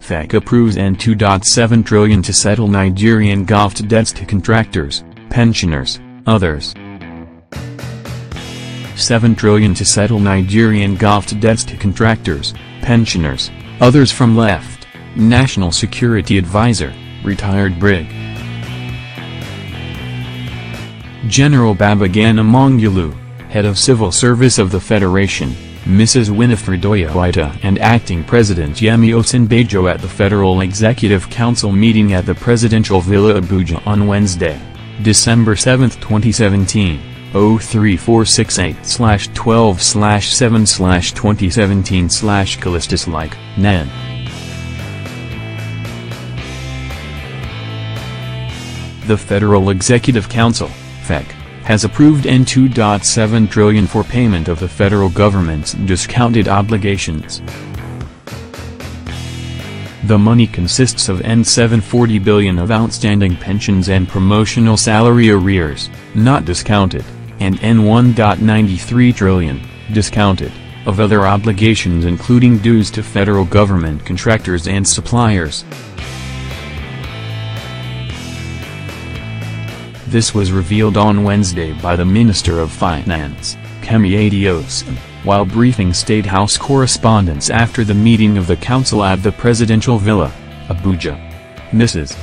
FEC approves N2.7 trillion to settle Nigerian govt debts to contractors, pensioners, others. 7 trillion to settle Nigerian govt debts to contractors, pensioners, others from left, National Security Advisor, retired Brig. General Babagana Mongulu, head of Civil Service of the Federation, Mrs. Winifred Oyawaita and Acting President Yemi Osinbajo at the Federal Executive Council meeting at the Presidential Villa Abuja on Wednesday, December 7, 2017, 03468/12/7/2017/Callistus Nen. The Federal Executive Council, FEC, has approved N2.7 trillion for payment of the federal government's discounted obligations. The money consists of N740 billion of outstanding pensions and promotional salary arrears, not discounted, and N1.93 trillion, discounted, of other obligations including dues to federal government contractors and suppliers. This was revealed on Wednesday by the Minister of Finance, Kemi Adeosun, while briefing State House correspondents after the meeting of the Council at the Presidential Villa, Abuja. Mrs.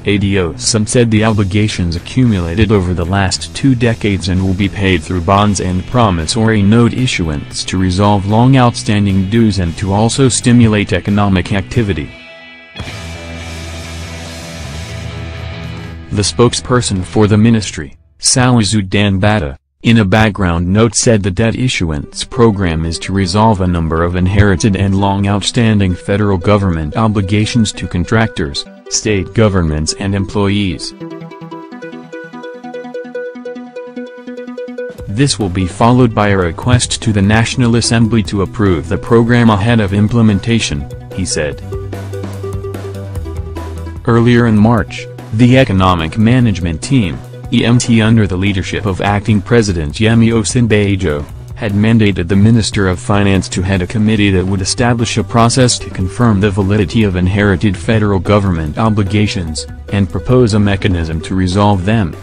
Adeosun said the obligations accumulated over the last 2 decades and will be paid through bonds and promissory note issuance to resolve long outstanding dues and to also stimulate economic activity. The spokesperson for the ministry, Salazuddin Bata, in a background note said the debt issuance program is to resolve a number of inherited and long outstanding federal government obligations to contractors, state governments and employees. This will be followed by a request to the National Assembly to approve the program ahead of implementation, he said. Earlier in March, the Economic Management Team, EMT under the leadership of Acting President Yemi Osinbajo, had mandated the Minister of Finance to head a committee that would establish a process to confirm the validity of inherited federal government obligations, and propose a mechanism to resolve them.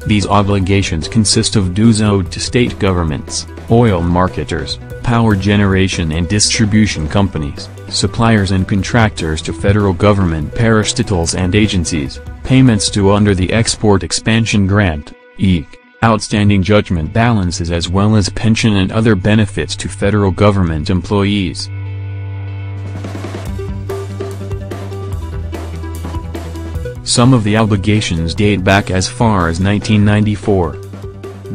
These obligations consist of dues owed to state governments, oil marketers, power generation and distribution companies, suppliers and contractors to federal government parastatals and agencies, payments to under the Export Expansion Grant, EEG, outstanding judgment balances as well as pension and other benefits to federal government employees. Some of the obligations date back as far as 1994.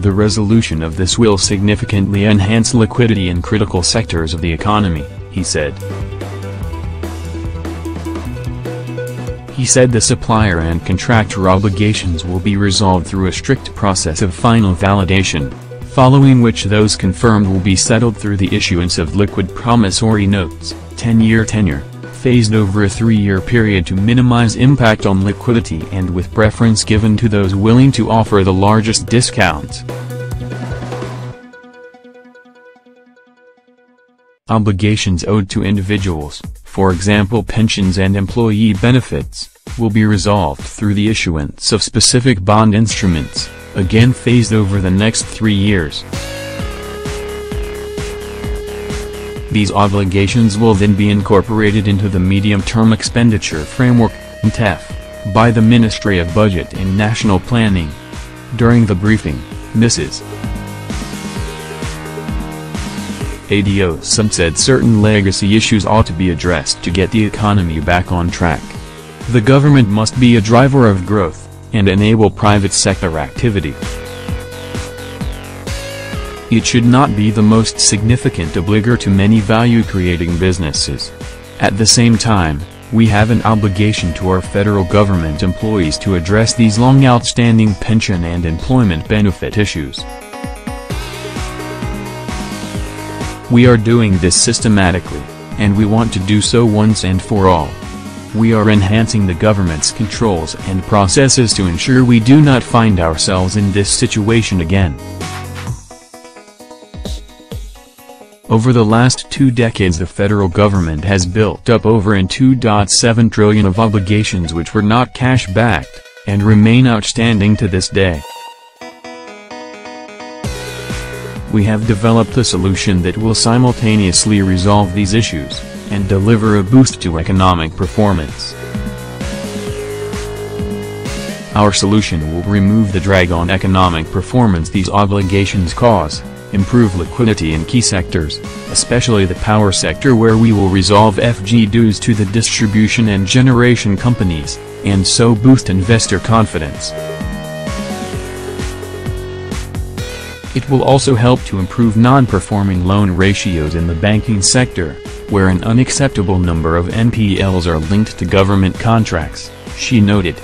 The resolution of this will significantly enhance liquidity in critical sectors of the economy, he said. He said the supplier and contractor obligations will be resolved through a strict process of final validation, following which those confirmed will be settled through the issuance of liquid promissory notes, 10-year tenure, phased over a 3-year period to minimize impact on liquidity and with preference given to those willing to offer the largest discounts. Obligations owed to individuals, for example pensions and employee benefits, will be resolved through the issuance of specific bond instruments, again phased over the next 3 years. These obligations will then be incorporated into the Medium-Term Expenditure Framework, MTEF, by the Ministry of Budget and National Planning. During the briefing, Mrs. Adeosun said certain legacy issues ought to be addressed to get the economy back on track. The government must be a driver of growth, and enable private sector activity. It should not be the most significant obligor to many value-creating businesses. At the same time, we have an obligation to our federal government employees to address these long outstanding pension and employment benefit issues. We are doing this systematically, and we want to do so once and for all. We are enhancing the government's controls and processes to ensure we do not find ourselves in this situation again. Over the last 2 decades the federal government has built up over N2.7 trillion of obligations which were not cash-backed, and remain outstanding to this day. We have developed a solution that will simultaneously resolve these issues, and deliver a boost to economic performance. Our solution will remove the drag on economic performance these obligations cause, improve liquidity in key sectors, especially the power sector where we will resolve FG dues to the distribution and generation companies, and so boost investor confidence. It will also help to improve non-performing loan ratios in the banking sector, where an unacceptable number of NPLs are linked to government contracts, she noted.